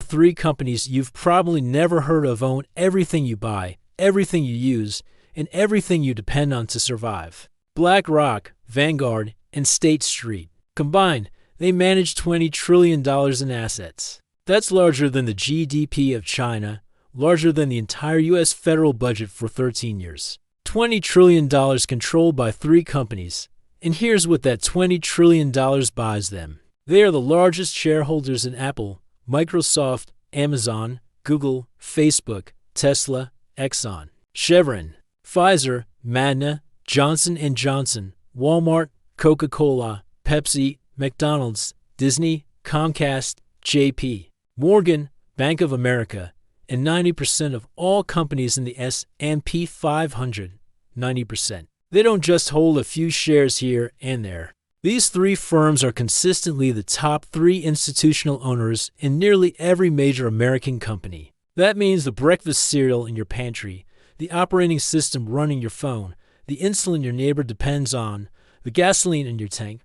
3 companies you've probably never heard of own everything you buy, everything you use, and everything you depend on to survive. BlackRock, Vanguard, and State Street. Combined, they manage $20 trillion in assets. That's larger than the GDP of China, larger than the entire U.S. federal budget for 13 years. $20 trillion controlled by 3 companies. And here's what that $20 trillion buys them. They are the largest shareholders in Apple, Microsoft, Amazon, Google, Facebook, Tesla, Exxon, Chevron, Pfizer, Magna, Johnson & Johnson, Walmart, Coca-Cola, Pepsi, McDonald's, Disney, Comcast, JP Morgan, Bank of America, and 90% of all companies in the S&P 500. 90%. They don't just hold a few shares here and there. These 3 firms are consistently the top 3 institutional owners in nearly every major American company. That means the breakfast cereal in your pantry, the operating system running your phone, the insulin your neighbor depends on, the gasoline in your tank,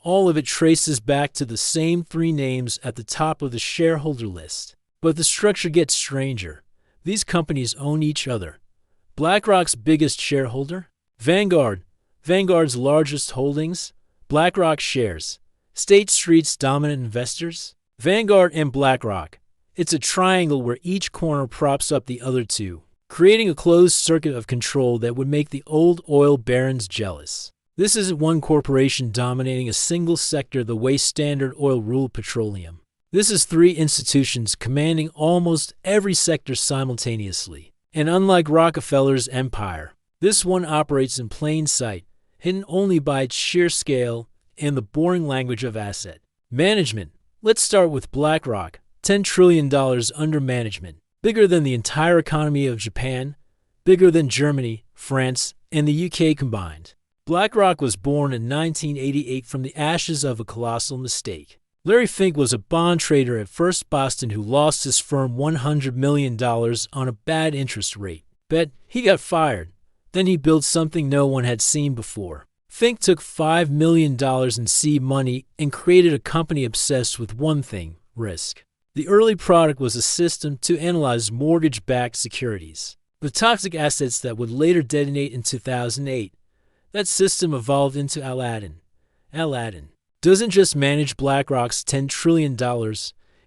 all of it traces back to the same 3 names at the top of the shareholder list. But the structure gets stranger. These companies own each other. BlackRock's biggest shareholder? Vanguard. Vanguard's largest holdings? BlackRock shares. State Street's dominant investors? Vanguard and BlackRock. It's a triangle where each corner props up the other 2, creating a closed circuit of control that would make the old oil barons jealous. This isn't one corporation dominating a single sector the way Standard Oil ruled petroleum. This is 3 institutions commanding almost every sector simultaneously. And unlike Rockefeller's empire, this one operates in plain sight, hidden only by its sheer scale and the boring language of asset management. Let's start with BlackRock. $10 trillion under management. Bigger than the entire economy of Japan, bigger than Germany, France, and the UK combined. BlackRock was born in 1988 from the ashes of a colossal mistake. Larry Fink was a bond trader at First Boston who lost his firm $100 million on a bad interest rate. Bet he got fired. Then he built something no one had seen before. Fink took $5 million in seed money and created a company obsessed with one thing: risk. The early product was a system to analyze mortgage-backed securities, the toxic assets that would later detonate in 2008. That system evolved into Aladdin. Aladdin doesn't just manage BlackRock's $10 trillion,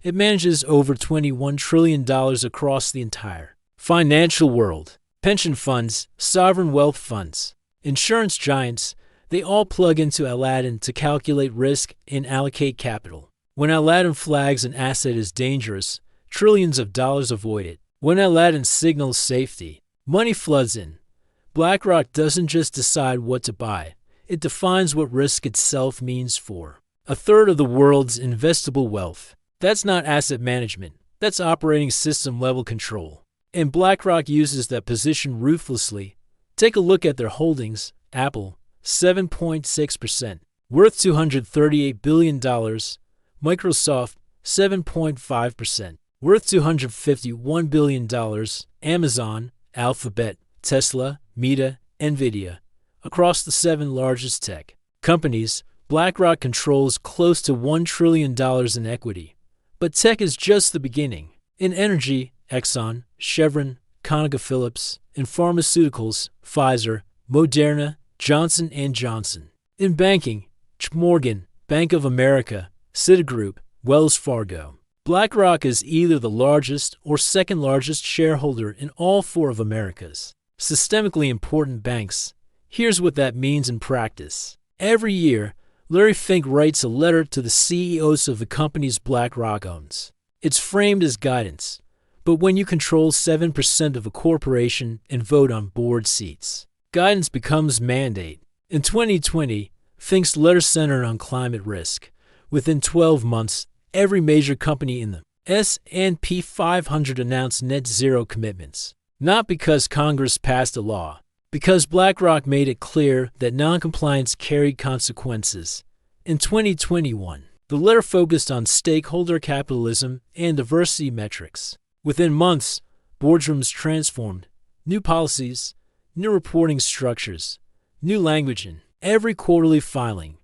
it manages over $21 trillion across the entire financial world. Pension funds, sovereign wealth funds, insurance giants, they all plug into Aladdin to calculate risk and allocate capital. When Aladdin flags an asset as dangerous, trillions of dollars avoid it. When Aladdin signals safety, money floods in. BlackRock doesn't just decide what to buy, it defines what risk itself means for a third of the world's investable wealth. That's not asset management, that's operating system level control. And BlackRock uses that position ruthlessly. Take a look at their holdings. Apple, 7.6%, worth $238 billion. Microsoft, 7.5%, worth $251 billion. Amazon, Alphabet, Tesla, Meta, Nvidia. Across the 7 largest tech companies, BlackRock controls close to $1 trillion in equity. But tech is just the beginning. In energy, Exxon, Chevron, ConocoPhillips. In pharmaceuticals, Pfizer, Moderna, Johnson & Johnson. In banking, JP Morgan, Bank of America, Citigroup, Wells Fargo. BlackRock is either the largest or second largest shareholder in all 4 of America's systemically important banks. Here's what that means in practice. Every year, Larry Fink writes a letter to the CEOs of the companies BlackRock owns. It's framed as guidance. But when you control 7% of a corporation and vote on board seats, guidance becomes mandate. In 2020, Fink's letter centered on climate risk. Within 12 months, every major company in the S&P 500 announced net zero commitments. Not because Congress passed a law, because BlackRock made it clear that noncompliance carried consequences. In 2021, the letter focused on stakeholder capitalism and diversity metrics. Within months, boardrooms transformed. New policies, new reporting structures, new language in every quarterly filing.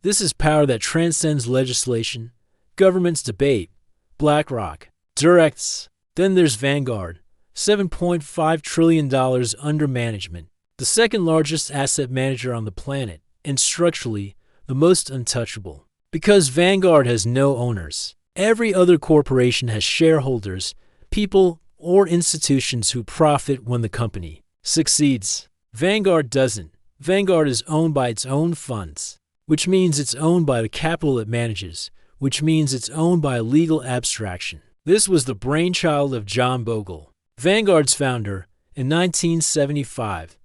This is power that transcends legislation. Governments debate. BlackRock Directs. Then there's Vanguard, $7.5 trillion under management, the second largest asset manager on the planet, and structurally, the most untouchable. Because Vanguard has no owners, every other corporation has shareholders, people or institutions who profit when the company succeeds. Vanguard doesn't. Vanguard is owned by its own funds, which means it's owned by the capital it manages, which means it's owned by a legal abstraction. This was the brainchild of John Bogle, Vanguard's founder. In 1975,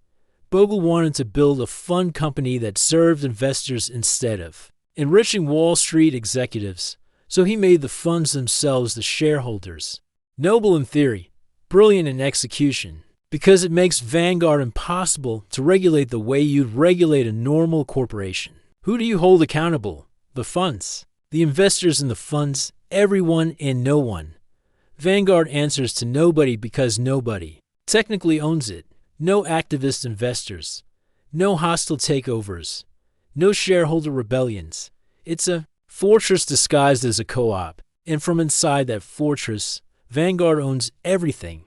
Bogle wanted to build a fund company that served investors instead of enriching Wall Street executives, so he made the funds themselves the shareholders. Noble in theory, brilliant in execution, because it makes Vanguard impossible to regulate the way you'd regulate a normal corporation. Who do you hold accountable? The funds. The investors in the funds, everyone and no one. Vanguard answers to nobody because nobody technically owns it. No activist investors. No hostile takeovers. No shareholder rebellions. It's a fortress disguised as a co-op. And from inside that fortress, Vanguard owns everything.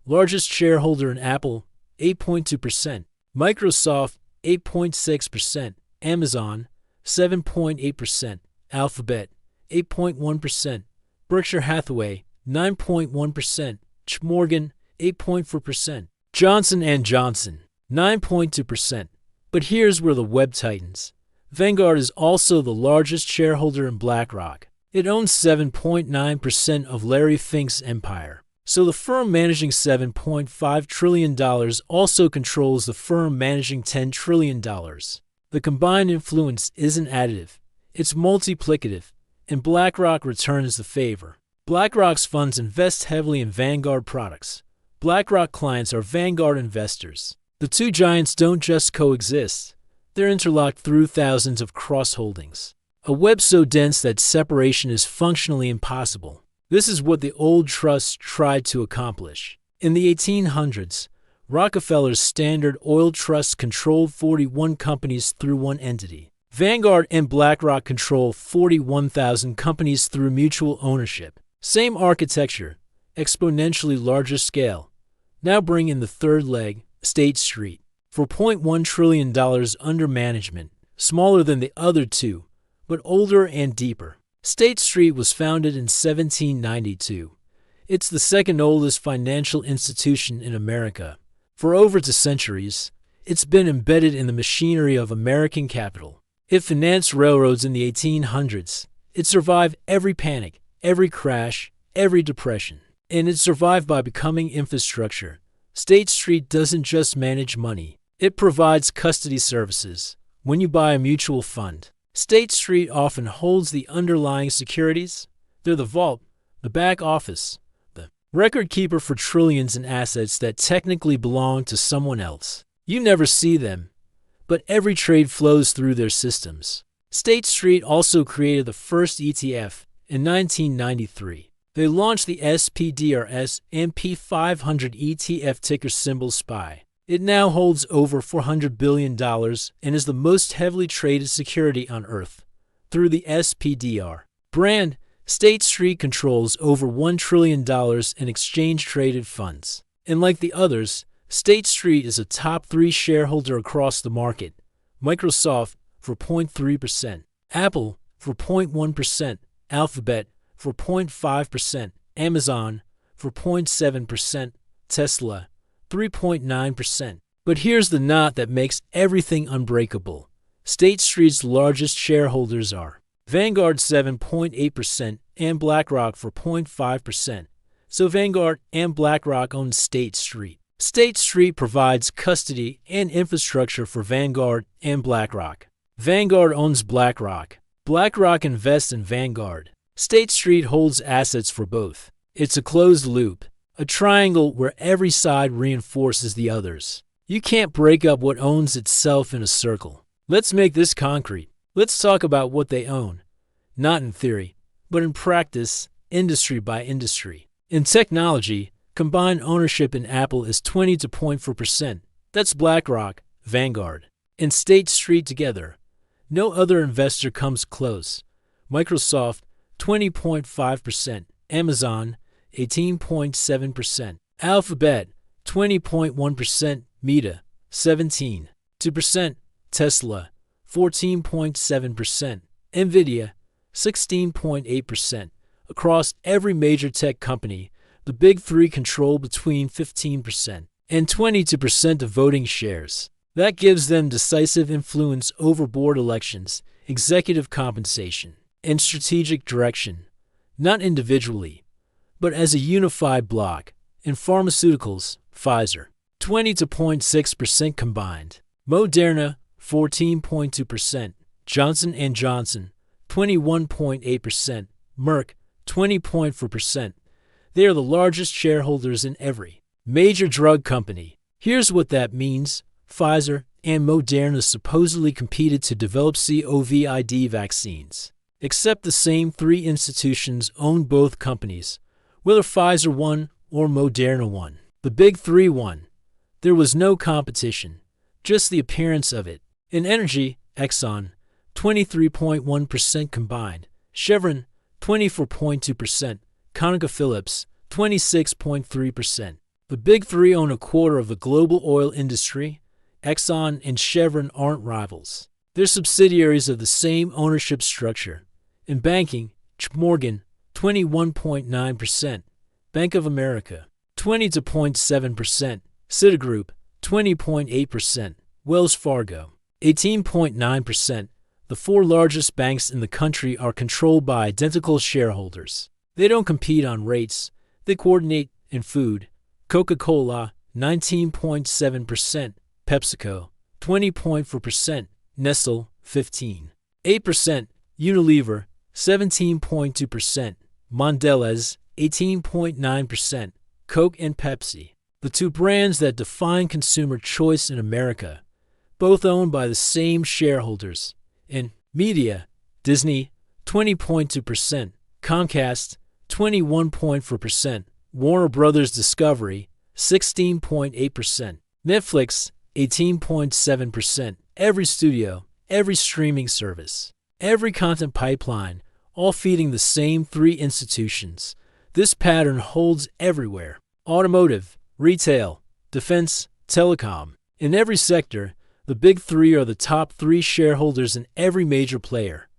Largest shareholder in Apple, 8.2%. Microsoft, 8.6%. Amazon, 7.8%. Alphabet, 8.1%. Berkshire Hathaway, 9.1%. Morgan, 8.4%. Johnson & Johnson, 9.2%. But here's where the web tightens. Vanguard is also the largest shareholder in BlackRock. It owns 7.9% of Larry Fink's empire. So the firm managing $7.5 trillion also controls the firm managing $10 trillion. The combined influence isn't additive, it's multiplicative, and BlackRock returns the favor. BlackRock's funds invest heavily in Vanguard products. BlackRock clients are Vanguard investors. The two giants don't just coexist, they're interlocked through thousands of cross-holdings. A web so dense that separation is functionally impossible. This is what the old trusts tried to accomplish. In the 1800s, Rockefeller's Standard Oil Trust controlled 41 companies through one entity. Vanguard and BlackRock control 41,000 companies through mutual ownership. Same architecture, exponentially larger scale. Now bring in the third leg, State Street. $4.1 trillion under management, smaller than the other two, but older and deeper. State Street was founded in 1792. It's the second oldest financial institution in America. For over 2 centuries, it's been embedded in the machinery of American capital. It financed railroads in the 1800s. It survived every panic, every crash, every depression. And it survived by becoming infrastructure. State Street doesn't just manage money. It provides custody services. When you buy a mutual fund, State Street often holds the underlying securities. They're the vault, the back office, the record keeper for trillions in assets that technically belong to someone else. You never see them, but every trade flows through their systems. State Street also created the first ETF in 1993. They launched the SPDR S&P 500 ETF, ticker symbol SPY. It now holds over $400 billion and is the most heavily traded security on Earth. Through the SPDR brand, State Street controls over $1 trillion in exchange-traded funds. And like the others, State Street is a top 3 shareholder across the market. Microsoft for 0.3%, Apple for 0.1%, Alphabet for 0.5%, Amazon for 0.7%, Tesla 3.9%. But here's the knot that makes everything unbreakable. State Street's largest shareholders are Vanguard 7.8% and BlackRock for 0.5%. So Vanguard and BlackRock own State Street. State Street provides custody and infrastructure for Vanguard and BlackRock. Vanguard owns BlackRock. BlackRock invests in Vanguard. State Street holds assets for both. It's a closed loop, a triangle where every side reinforces the others. You can't break up what owns itself in a circle. Let's make this concrete. Let's talk about what they own. Not in theory, but in practice, industry by industry. In technology, combined ownership in Apple is 20.4%. That's BlackRock, Vanguard, and State Street together. No other investor comes close. Microsoft, 20.5%. Amazon, 18.7%. Alphabet, 20.1%. Meta, 17.2%. Tesla, 14.7%. Nvidia, 16.8%. Across every major tech company, the big three control between 15% and 22% of voting shares. That gives them decisive influence over board elections, executive compensation, and strategic direction, not individually, but as a unified bloc. In pharmaceuticals, Pfizer, 22.6% combined. Moderna, 14.2%. Johnson & Johnson, 21.8%. Merck, 20.4%. They are the largest shareholders in every major drug company. Here's what that means. Pfizer and Moderna supposedly competed to develop COVID vaccines. Except the same three institutions owned both companies, whether Pfizer won or Moderna won. The big three won. There was no competition, just the appearance of it. In energy, Exxon, 23.1% combined. Chevron, 24.2%. ConocoPhillips, 26.3%. The big three own a quarter of the global oil industry. Exxon and Chevron aren't rivals. They're subsidiaries of the same ownership structure. In banking, Morgan, 21.9%. Bank of America, 22.7%. Citigroup, 20.8%. Wells Fargo, 18.9%. The four largest banks in the country are controlled by identical shareholders. They don't compete on rates. They coordinate in food. Coca-Cola, 19.7%. PepsiCo, 20.4%. Nestle, 15.8%. Unilever, 17.2%. Mondelez, 18.9%. Coke and Pepsi, the two brands that define consumer choice in America, both owned by the same shareholders. In media, Disney, 20.2%. Comcast, 21.4%. Warner Brothers Discovery, 16.8%. Netflix, 18.7%. Every studio, every streaming service, every content pipeline, all feeding the same three institutions. This pattern holds everywhere. Automotive, retail, defense, telecom. In every sector, the big three are the top three shareholders in every major player.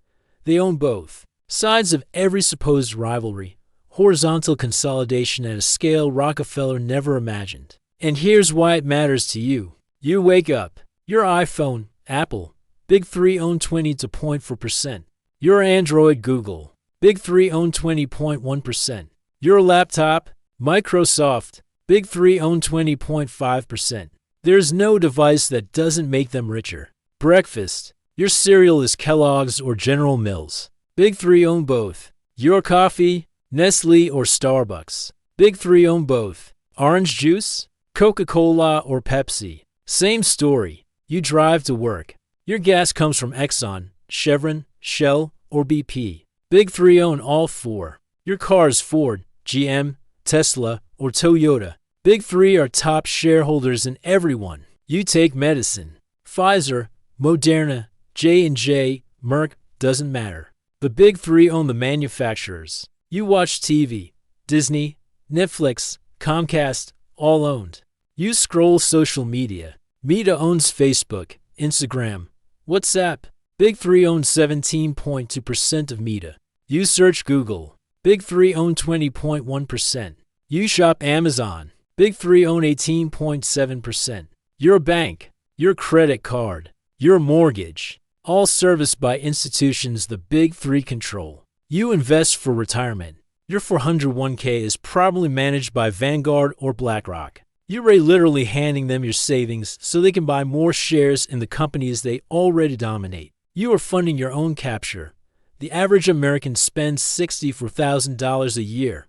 They own both sides of every supposed rivalry, horizontal consolidation at a scale Rockefeller never imagined. And here's why it matters to you. You wake up. Your iPhone, Apple, big three own 20.4%. Your Android, Google, big three own 20.1%. Your laptop, Microsoft, big three own 20.5%. There's no device that doesn't make them richer. Breakfast, your cereal is Kellogg's or General Mills. Big three own both. Your coffee, Nestle or Starbucks. Big three own both. Orange juice, Coca-Cola or Pepsi. Same story. You drive to work. Your gas comes from Exxon, Chevron, Shell, or BP. Big three own all four. Your car's Ford, GM, Tesla, or Toyota. Big three are top shareholders in everyone. You take medicine. Pfizer, Moderna, J&J, Merck, doesn't matter. The big three own the manufacturers. You watch TV. Disney, Netflix, Comcast, all owned. You scroll social media. Meta owns Facebook, Instagram, WhatsApp. Big three own 17.2% of Meta. You search Google. Big three own 20.1%. You shop Amazon. Big three own 18.7%. Your bank, your credit card, your mortgage, all serviced by institutions the big three control. You invest for retirement. Your 401k is probably managed by Vanguard or BlackRock. You're literally handing them your savings so they can buy more shares in the companies they already dominate. You are funding your own capture. The average American spends $64,000 a year.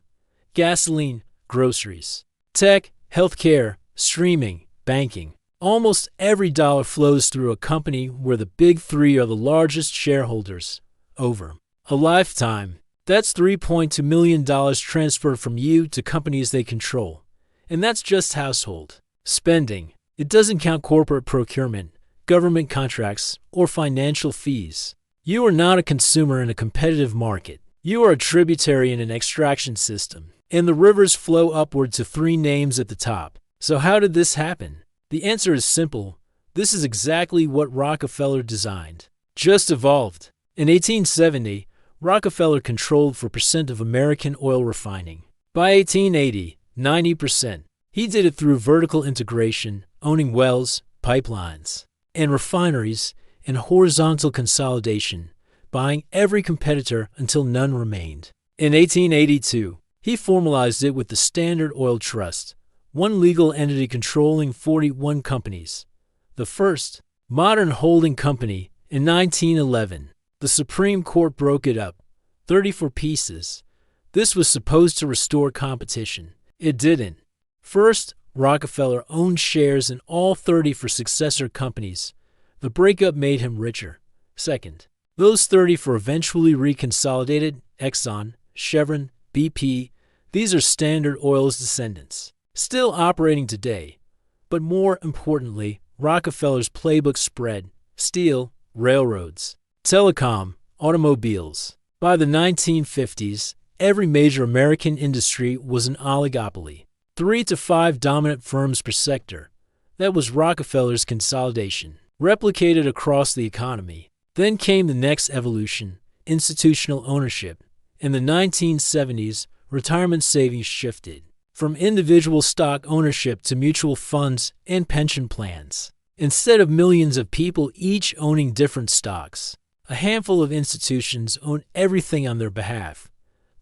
Gasoline, groceries, tech, healthcare, streaming, banking. Almost every dollar flows through a company where the big three are the largest shareholders. Over a lifetime, that's $3.2 million transferred from you to companies they control. And that's just household spending. It doesn't count corporate procurement, government contracts, or financial fees. You are not a consumer in a competitive market. You are a tributary in an extraction system. and the rivers flow upward to three names at the top. So how did this happen? The answer is simple. This is exactly what Rockefeller designed. Just evolved. In 1870, Rockefeller controlled 4% of American oil refining. By 1880, 90%. He did it through vertical integration, owning wells, pipelines, and refineries, and horizontal consolidation, buying every competitor until none remained. In 1882, he formalized it with the Standard Oil Trust, one legal entity controlling 41 companies. The first modern holding company in 1911. The Supreme Court broke it up, 34 pieces. This was supposed to restore competition. It didn't. First, Rockefeller owned shares in all 30 for successor companies. The breakup made him richer. Second, those 30 were eventually reconsolidated, Exxon, Chevron, BP. These are Standard Oil's descendants, still operating today. But more importantly, Rockefeller's playbook spread: steel, railroads, telecom, automobiles. By the 1950s, every major American industry was an oligopoly. 3 to 5 dominant firms per sector. That was Rockefeller's consolidation, replicated across the economy. Then came the next evolution, institutional ownership. In the 1970s, retirement savings shifted from individual stock ownership to mutual funds and pension plans. Instead of millions of people each owning different stocks, a handful of institutions own everything on their behalf.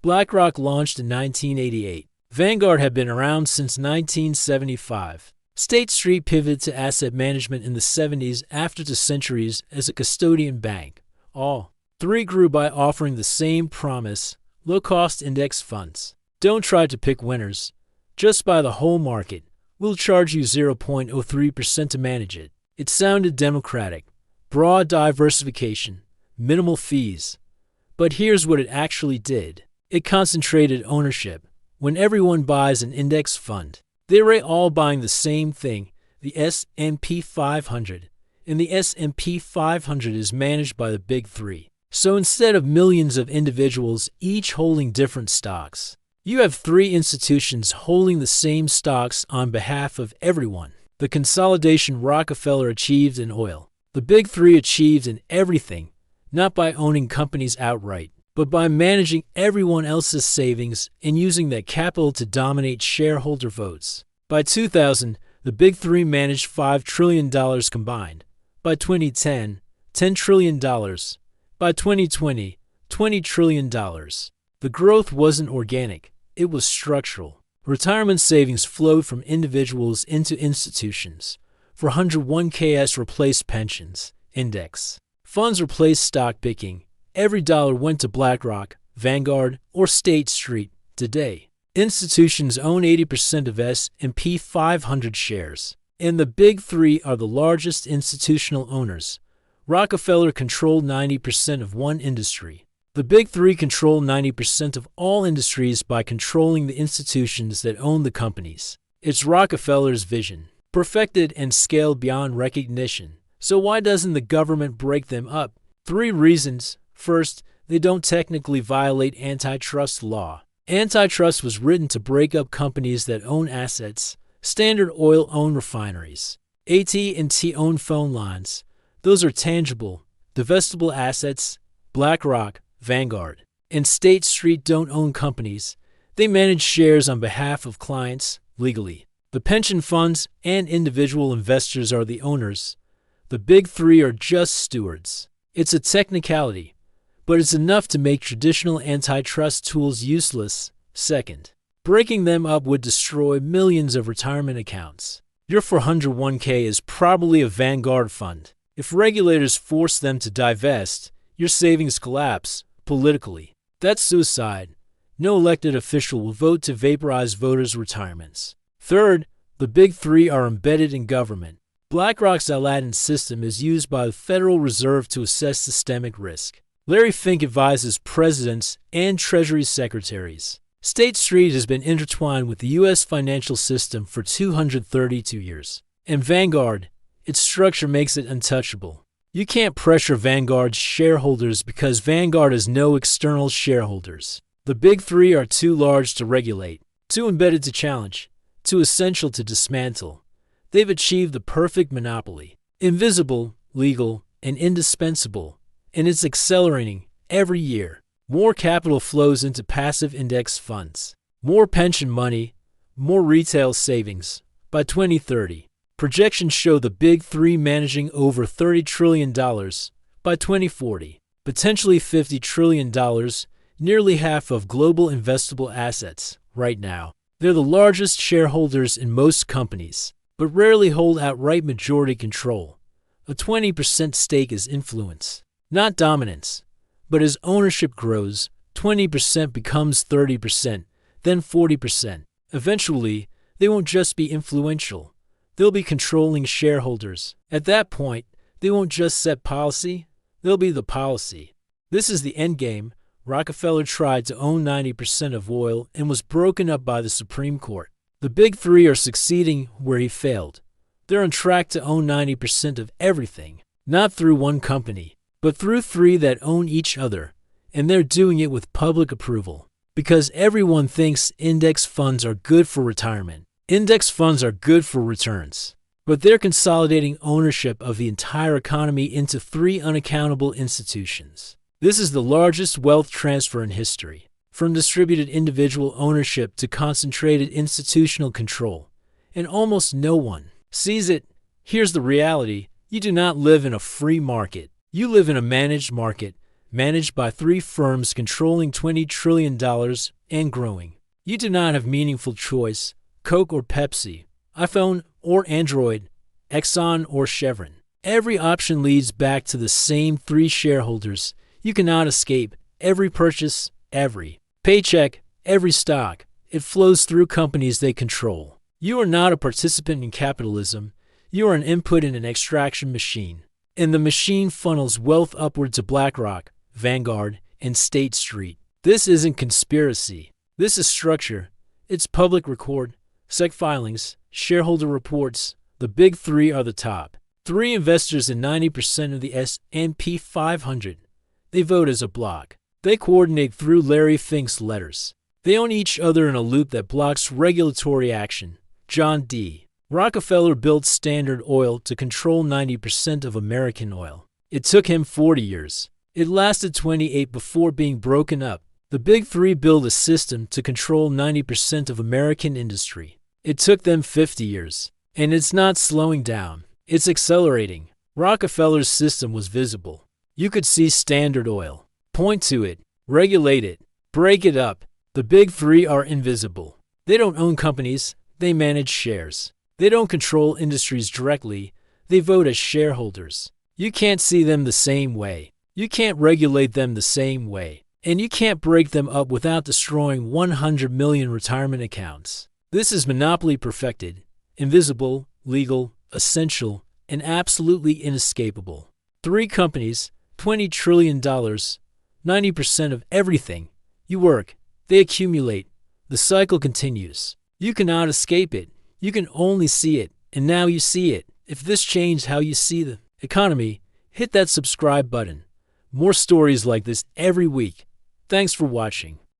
BlackRock launched in 1988. Vanguard had been around since 1975. State Street pivoted to asset management in the 70s after 2 centuries as a custodian bank. All 3 grew by offering the same promise: low-cost index funds. Don't try to pick winners. Just buy the whole market. We'll charge you 0.03% to manage it. It sounded democratic. Broad diversification. Minimal fees. But here's what it actually did. It concentrated ownership. When everyone buys an index fund, they're all buying the same thing, the S&P 500. And the S&P 500 is managed by the Big Three. So instead of millions of individuals each holding different stocks, you have 3 institutions holding the same stocks on behalf of everyone. The consolidation Rockefeller achieved in oil, the Big Three achieved in everything, not by owning companies outright, but by managing everyone else's savings and using that capital to dominate shareholder votes. By 2000, the Big Three managed $5 trillion combined. By 2010, $10 trillion. By 2020, $20 trillion. The growth wasn't organic, it was structural. Retirement savings flowed from individuals into institutions. 401ks replaced pensions, index. Funds replaced stock picking. Every dollar went to BlackRock, Vanguard, or State Street. Today, institutions own 80% of S&P 500 shares, and the Big Three are the largest institutional owners. Rockefeller controlled 90% of one industry. The Big Three control 90% of all industries by controlling the institutions that own the companies. It's Rockefeller's vision, perfected and scaled beyond recognition. So why doesn't the government break them up? 3 reasons. First, they don't technically violate antitrust law. Antitrust was written to break up companies that own assets. Standard Oil owned refineries. AT&T owned phone lines. Those are tangible, divestible assets. BlackRock, Vanguard, and State Street don't own companies. They manage shares on behalf of clients, legally. The pension funds and individual investors are the owners. The Big Three are just stewards. It's a technicality, but it's enough to make traditional antitrust tools useless. Second, breaking them up would destroy millions of retirement accounts. Your 401k is probably a Vanguard fund. If regulators force them to divest, your savings collapse politically. That's suicide. No elected official will vote to vaporize voters' retirements. Third, the Big Three are embedded in government. BlackRock's Aladdin system is used by the Federal Reserve to assess systemic risk. Larry Fink advises presidents and Treasury secretaries. State Street has been intertwined with the U.S. financial system for 232 years. And Vanguard, its structure makes it untouchable. You can't pressure Vanguard's shareholders because Vanguard has no external shareholders. The big three are too large to regulate, too embedded to challenge, too essential to dismantle. They've achieved the perfect monopoly. Invisible, legal, and indispensable. And it's accelerating every year. More capital flows into passive index funds. More pension money, more retail savings. By 2030, projections show the big three managing over $30 trillion. By 2040, potentially $50 trillion, nearly half of global investable assets. Right now, they're the largest shareholders in most companies, but rarely hold outright majority control. A 20% stake is influence, not dominance. But as ownership grows, 20% becomes 30%, then 40%. Eventually, they won't just be influential. They'll be controlling shareholders. At that point, they won't just set policy, they'll be the policy. This is the endgame. Rockefeller tried to own 90% of oil and was broken up by the Supreme Court. The big three are succeeding where he failed. They're on track to own 90% of everything, not through one company, but through three that own each other. And they're doing it with public approval. Because everyone thinks index funds are good for retirement. Index funds are good for returns. But they're consolidating ownership of the entire economy into three unaccountable institutions. This is the largest wealth transfer in history, from distributed individual ownership to concentrated institutional control. And almost no one sees it. Here's the reality. You do not live in a free market. You live in a managed market, managed by three firms controlling $20 trillion and growing. You do not have meaningful choice, Coke or Pepsi, iPhone or Android, Exxon or Chevron. Every option leads back to the same three shareholders. You cannot escape. Every purchase, every paycheck, every stock, it flows through companies they control. You are not a participant in capitalism. You are an input in an extraction machine. And the machine funnels wealth upward to BlackRock, Vanguard, and State Street. This isn't conspiracy. This is structure. It's public record, SEC filings, shareholder reports. The big three are the top. Three investors in 90% of the S&P 500. They vote as a block. They coordinate through Larry Fink's letters. They own each other in a loop that blocks regulatory action. John D. Rockefeller built Standard Oil to control 90% of American oil. It took him 40 years. It lasted 28 before being broken up. The big three built a system to control 90% of American industry. It took them 50 years. And it's not slowing down. It's accelerating. Rockefeller's system was visible. You could see Standard Oil. Point to it. Regulate it. Break it up. The big three are invisible. They don't own companies. They manage shares. They don't control industries directly. They vote as shareholders. You can't see them the same way. You can't regulate them the same way. And you can't break them up without destroying 100 million retirement accounts. This is monopoly perfected. Invisible, legal, essential, and absolutely inescapable. Three companies, $20 trillion, 90% of everything. You work. They accumulate. The cycle continues. You cannot escape it. You can only see it. And now you see it. If this changed how you see the economy, hit that subscribe button. More stories like this every week. Thanks for watching.